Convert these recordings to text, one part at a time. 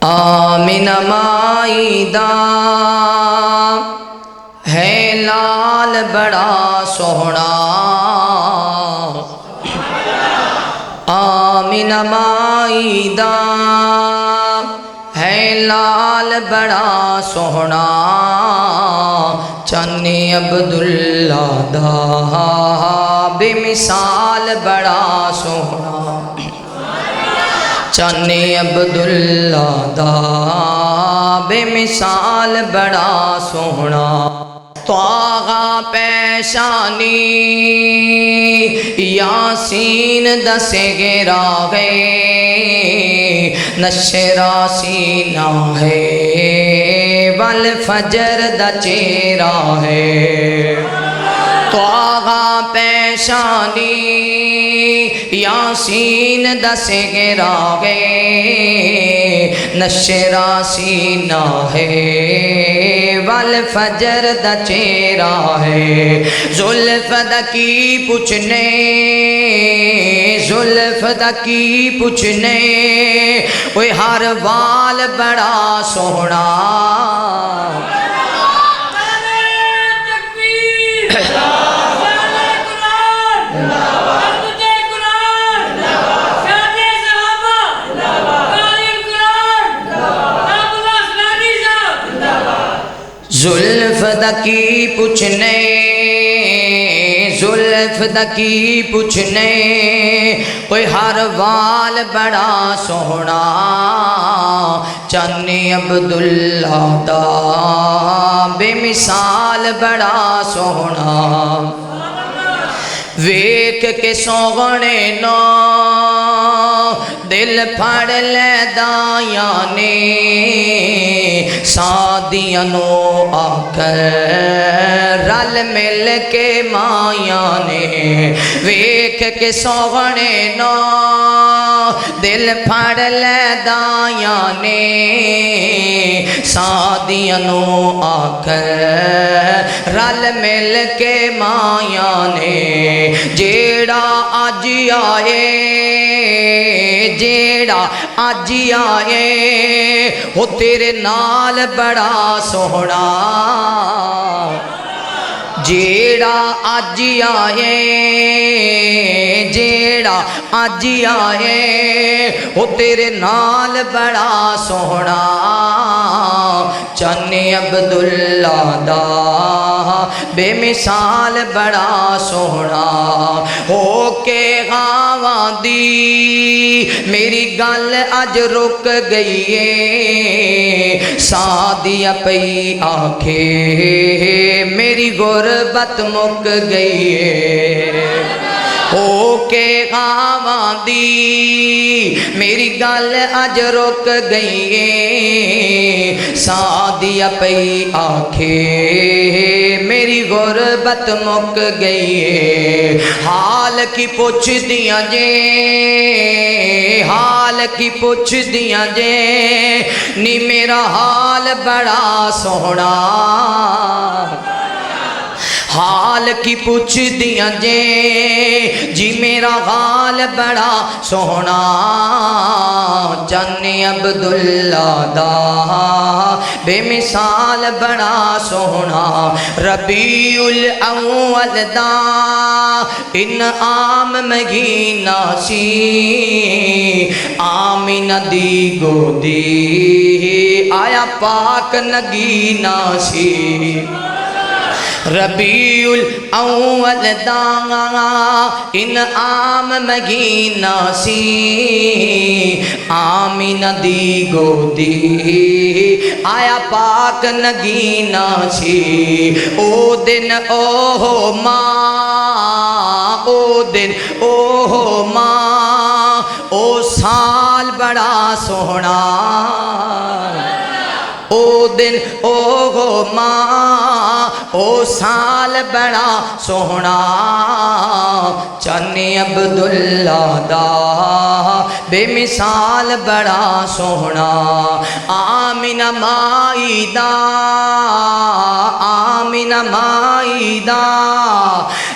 آمینہ مائی دا ہے لال بڑا سوہنا، آمینہ مائی دا ہے لال بڑا سوہنا، چانے عبداللہ دا بے مثال بڑا سوہنا، چانے عبداللہ دا بے مثال بڑا سوہنا، تو آغا پیشانی یاسین دسے گرا گئے، نشرا سینہ ہے والفجر دا چہرہ ہے، تو آغا پیشانی یاسین دسے گرا گئے، نشرا سینہ ہے والفجر دا چہرہ ہے، زلف دا کی پوچھنے، زلف دا کی پوچھنے، اوہ ہر وال بڑا سوہنا، زلف دا کی پوچھنے، زلف دا کی پوچھنے، کوئی ہر وال بڑا سوہنا، چانے عبداللہ دا بے مثال بڑا سوہنا، ویک کے سوغنے نو دل پھڑ لے دایانے، سادیاں نو آکر رل مل کے مایاں نے، ویک کے سوغنے نو دل پھڑ لے دایاں نے، سادیاں نو آکر رل مل کے مایاں نے، جیڑا آج آئے، جیڑا آج آئے، وہ تیرے نال بڑا سوہنا، جیڑا آج آئے، جیڑا آج آئے، وہ تیرے نال بڑا سوہنا، چانے عبداللہ دا بے مثال بڑا سوہنا، ہو کے غاواں دی میری گل اج رک گئی ہے، سادیہ پئی آنکھے میری غربت مک گئی ہے، ہو کے غاواں دی میری گل اج رک گئی ہے، سادیہ پئی آنکھے میری غربت مک گئی ہے، حال کی پوچھ دیاں جے، حال کی پوچھ دیاں جے، نی میرا حال بڑا سوہنا، حال کی پوچھ دیاں جے، جی میرا حال بڑا سوہنا، چانے عبداللہ دا بے مثال بڑا سوہنا، ربیع الاول دا انعام مہینہ سی، آمینہ دی گودی آیا پاک نگینہ سی، ربیع الاول دا انعام مہینہ سی، آمینہ دی گودی آیا پاک نگینہ سی، او دن اوہ ماں، او دن اوہ ماں، او سال بڑا سوہنا، او دن اوہ ماں، او سال بڑا سوہنا، چانے عبداللہ دا بے مثال بڑا سوہنا، آمینہ مائی دا، آمینہ مائی دا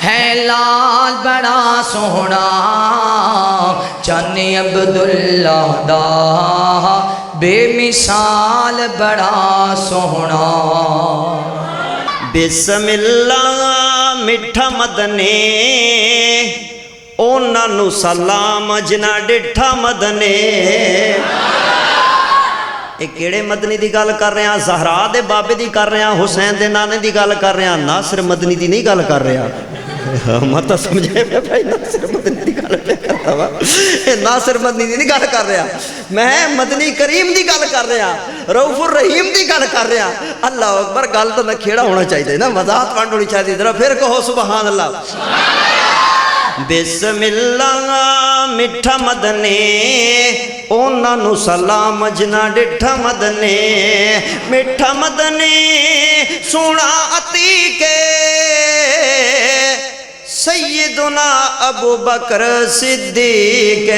ہے لال بڑا سوہنا، چانے عبداللہ دا بے وصال بڑا سوہنا بسم اللہ میٹھا مدنی اونا نو سلام جنا ڈٹھا مدنی ایک کیڑے مدنی دی گل کر رہے ہیں زہرا دے بابے دی کر رہے ہیں حسین دے نانے دی گل کر رہے ہیں ناصر مدنی دی نہیں گل کر رہے ہیں مطلب سمجھے میں بھائی ناصر مدنی دی گل پہ کرتا ہوا ناصر مدنی دی نہیں گل کر رہے ہیں میں مدنی کریم دی گل کر رہے ہیں رؤوف الرحیم دی گل کر رہے ہیں اللہ اکبر گل تو نہ کھیڑا ہونا چاہیے نا وضاحت وانڈ ہونی چاہیے ذرا پھر کہو سبحان اللہ بسم اللہ میٹھا مدنی اونا نو سلام جنا ڈٹھا مدنی میٹھا مدنی سونا عتیق سیدنا ابو بکر صدیق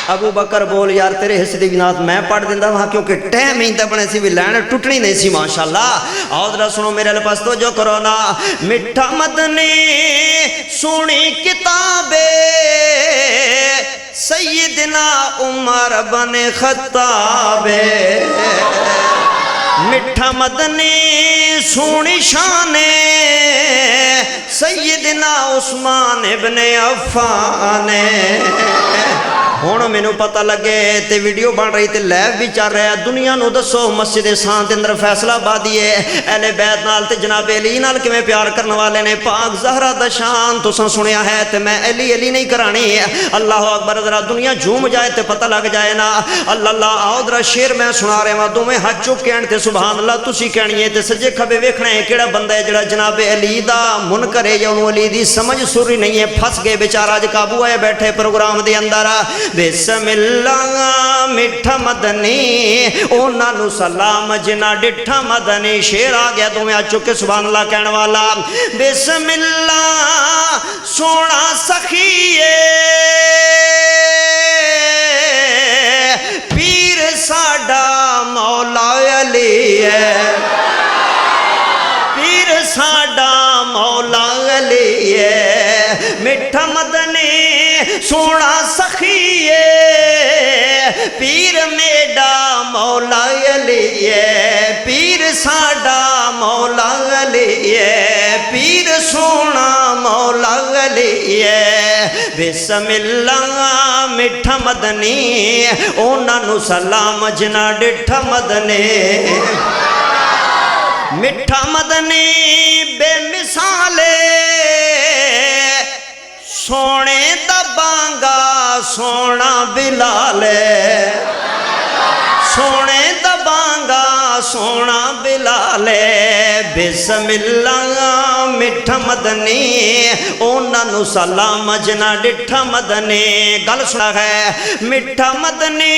ابو بکر بول یار تیرے حصے دی بنات میں پڑھ دیندہ وہاں کیونکہ ٹیم ہی دبنے سی بھی لین ٹوٹنی نہیں سی ماشاءاللہ آؤ ذرا سنو میرے لپس تو جو کرونا میٹھا مدنی سونی کتابے سیدنا عمر بن خطاب میٹھا مدنی سونی شانے سیدنا عثمان ابن عفان ہون میں نو پتہ لگے تے ویڈیو بن رہی تے لیو بھی چل رہا ہے دنیا نو دسو مسجد سان تے اندر فیصلہ بادی ہے اہل بیت نال تے جناب علی نال کے میں پیار کرنے والے نے پاک زہرہ دا شان تو سن سنیا ہے تے میں علی نہیں کرانی ہے اللہ اکبر ذرا دنیا جھوم جائے تے پتہ لگ جائے نا اللہ اللہ آؤ ذرا شیر میں سنا رہے ہاں دوویں ہاتھ چک کے تے سبحان اللہ تسی کہنی ہے تے سجے کھبے ویکھنا ہے کیڑا بندہ ہے جڑا جناب علی دا منکر ہے یا انہوں علی دی سمجھ سوری نہیں ہے پھس گئے بیچارہ اج قابو آئے بیٹھے پروگرام دے اندر بسم اللہ میٹھا مدنی اونا نو سلام جنا ڈٹھا مدنی شیر آ گیا دوویں ہاتھ چک کے سبحان اللہ کہنے والا بسم اللہ سونا سخیے پیر ساڈا مولا علی ہے پیر ساڈا مولا علی ہے میٹھا مدنی سونا سخیے پیر میڈا مولا علی ہے پیر ساڈا مولا علی ہے پیر سونا مولا علی ہے بسم اللہ میٹھا مدنی اونا نو سلام جنا ڈٹھا مدنی میٹھا مدنی بے مثالے سونے دا بانگا سونا بلالے سونے دا بانگا سونا بلالے بسم اللہ میٹھا مدنی اونا نو سلام جنا ڈٹھا مدنی گل سنا ہے میٹھا مدنی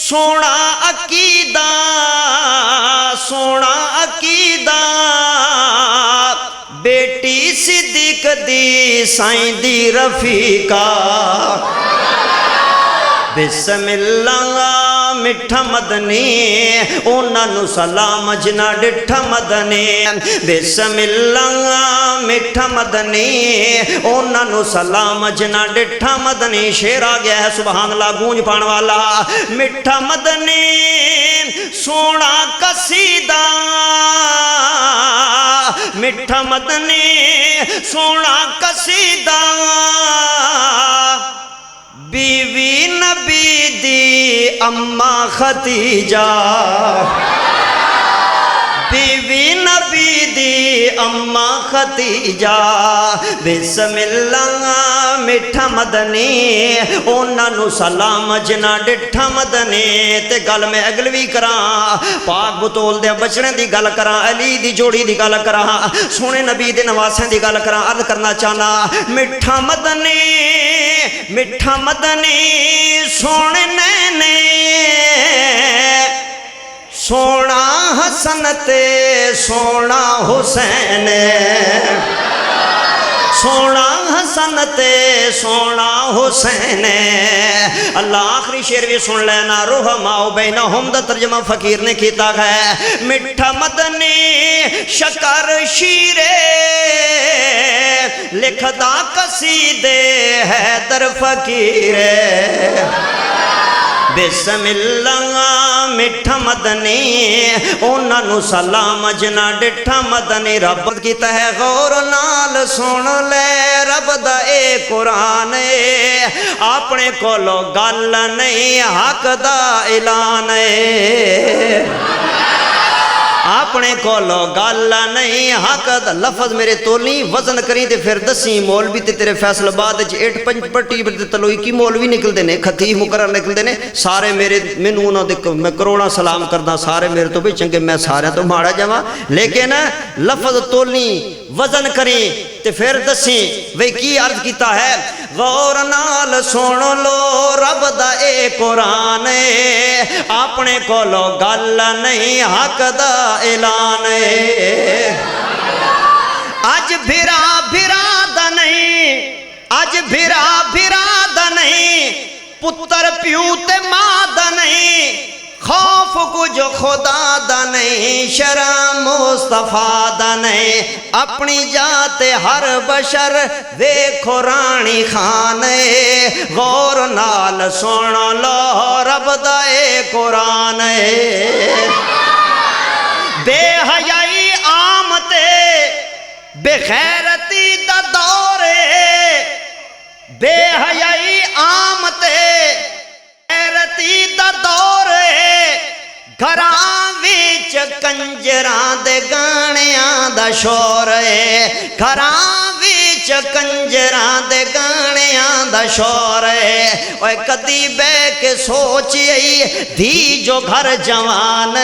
سونا عقیدہ سونا عقیدہ بیٹی صدیق دی سائیں دی رفیقہ بسم اللہ میٹھا مدنی اونا نو سلام جنا ڈٹھا مدنی بسم اللہ میٹھا مدنی اونا نو سلام جنا ڈٹھا مدنی شیر آ گیا ہے سبحان اللہ گونج پان والا میٹھا مدنی سونا قصیدہ میٹھا مدنی سونا قصیدہ بیوی نبی دی اماں ختیجہ بیوی نبی دی اماں ختیجہ بسم اللہ میٹھا مدنی اونا نو سلام جنا ڈٹھا مدنی تے گل میں اگلوی کراں پاک بطول دے بچنے دی گل کراں علی دی جوڑی دی گل کراں سونے نبی دے نواسیں دی گل کراں عرض کرنا چاہنا میٹھا مدنی سونے نینے سونا حسن تے سونا حسین سونا حسن تے سونا حسین اللہ آخری شعر بھی سن لینا رحماء بینہم دا ترجمہ فقیر نے کیتا ہے میٹھا مدنی شکر شیرے لکھدا قصیدے حیدر فقیر بسم اللہ مٹھا مدنی انہاں نو سلام جنا ڈٹھا مدنی رب کیتا ہے غور نال سن لے رب دا اے قرآن اپنے کولو گل نہیں حق دا اعلان اپنے کولو گل نہیں حق دا لفظ میرے تولی وزن کری تے پھر دسی مولوی تے تیرے فیصل آباد وچ ایٹ پنج پٹی تے تلوئی کی مولوی نکلدے نے خطیب مقرر نکلدے نے سارے میرے مینوں انہاں دے میں کروڑا سلام کردا سارے میرے تو بھی چنگے میں سارے تو ماڑا جاواں لیکن لفظ تولی وزن کری تے پھر دسی وے کی عرض کیتا ہے غور نال سن لو رب دا اے قرآن اپنے کولو گل نہیں حق دا اعلان اج بھرا بھرا دا نہیں اج بھرا بھرا دا نہیں پتر پیو تے ماں دا نہیں خوف کچھ خدا دا نہیں شرم مصطفیٰ دا نہیں اپنی جات ہر بشر ویکھو رانی خان غور نال سن لو رب دا اے قرآن بے حیائی آمتے بے غیرتی دا دور بے حیائی آمتے غیرتی دا دور گھراں وچ کنجراں دے گانیاں دا شور گھراں وچ کنجراں دے گانیاں دا شور اوے کدی بے کے سوچئی دھی جو گھر جوان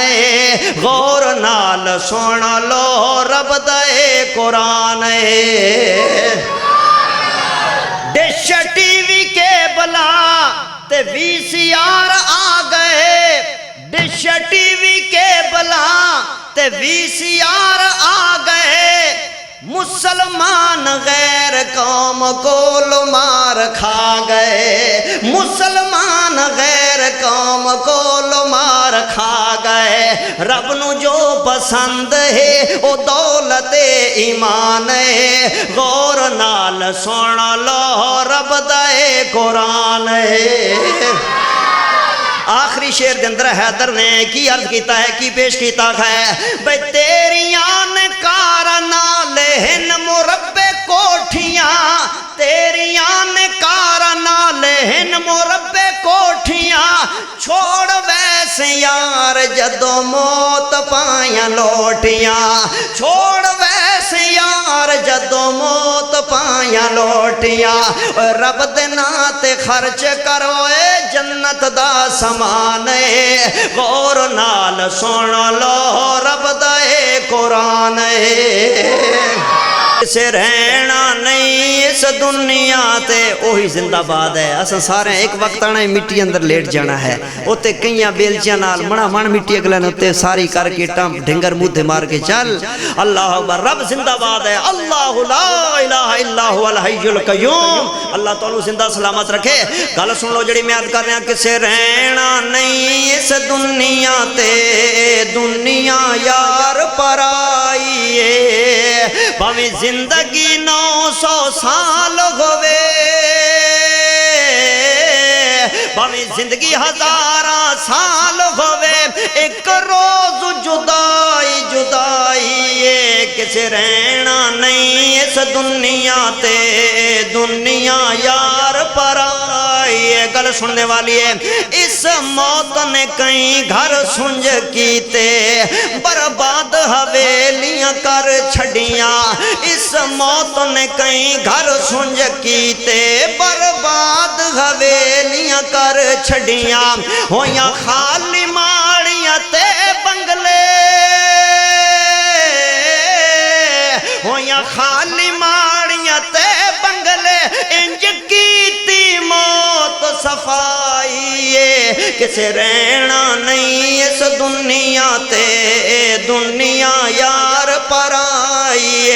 غور نال سن لو رب دا اے قرآن ڈش ٹی وی کے بلا تے وی سی آر آ گئے ڈش ٹی وی کے بلا تے وی سی آر آ گئے مسلمان غیر قوم کو مار کھا گئے مسلمان غیر قوم کو مار کھا گئے رب نو جو پسند ہے او دولت ایمان ہے غور نال سن لو رب دا اے قرآن ہے آخری شعر دے اندر حیدر نے کی عرض کیتا ہے کی پیش کیتا ہے بھئی تیریاں نے کارنا لہن مربع کوٹھیاں تیریاں نے کارنا لہن مربع کوٹھیاں چھوڑ ویسے یار جدو موت پائیاں لوٹیاں چھوڑ ویسے یار جدو موت پائیاں لوٹیاں رب دے ناں تے خرچ کرو اے جنت دا سامان غور نال سن لو رب دا اے قرآن اسے رہنا نہیں اس دنیا تے اوہی زندہ باد ہے اساں سارے ایک وقت آنا مٹی اندر لیٹ جانا ہے اوتے کئیاں بیلچیاں نال مڑا من مٹی اگلے نے اوتے ساری کر کے ٹم ڈھنگر منہ تے مار کے چل اللہ اکبر رب زندہ باد ہے اللہ لا الہ الا هو الحی القیوم اللہ تعالی زندہ سلامت رکھے گل سن لو جڑی میں عرض کر رہا کسے رہنا نہیں اس دنیا تے دنیا یار پرائی ہے پاویں زندگی 900 سال ہوئے پاویں زندگی 1000 سال ہوئے ایک روز جدائی جدائی کسے رہنا نہیں اس دنیا تے دنیا یار پرائی ہے گل سننے والی ہے اس موت نے کئی گھر سنج کیتے برباد حویلیاں کر چھڑیاں اس موت نے کئی گھر سنج کیتے برباد حویلیاں کر چھڑیاں ہویاں خالی ماڑیاں تے بنگلے ہویاں خالی ماڑیاں تے بنگلے انج کیتی موت صفائی کسے رہنا نہیں اس دنیا تے دنیا یار پرائی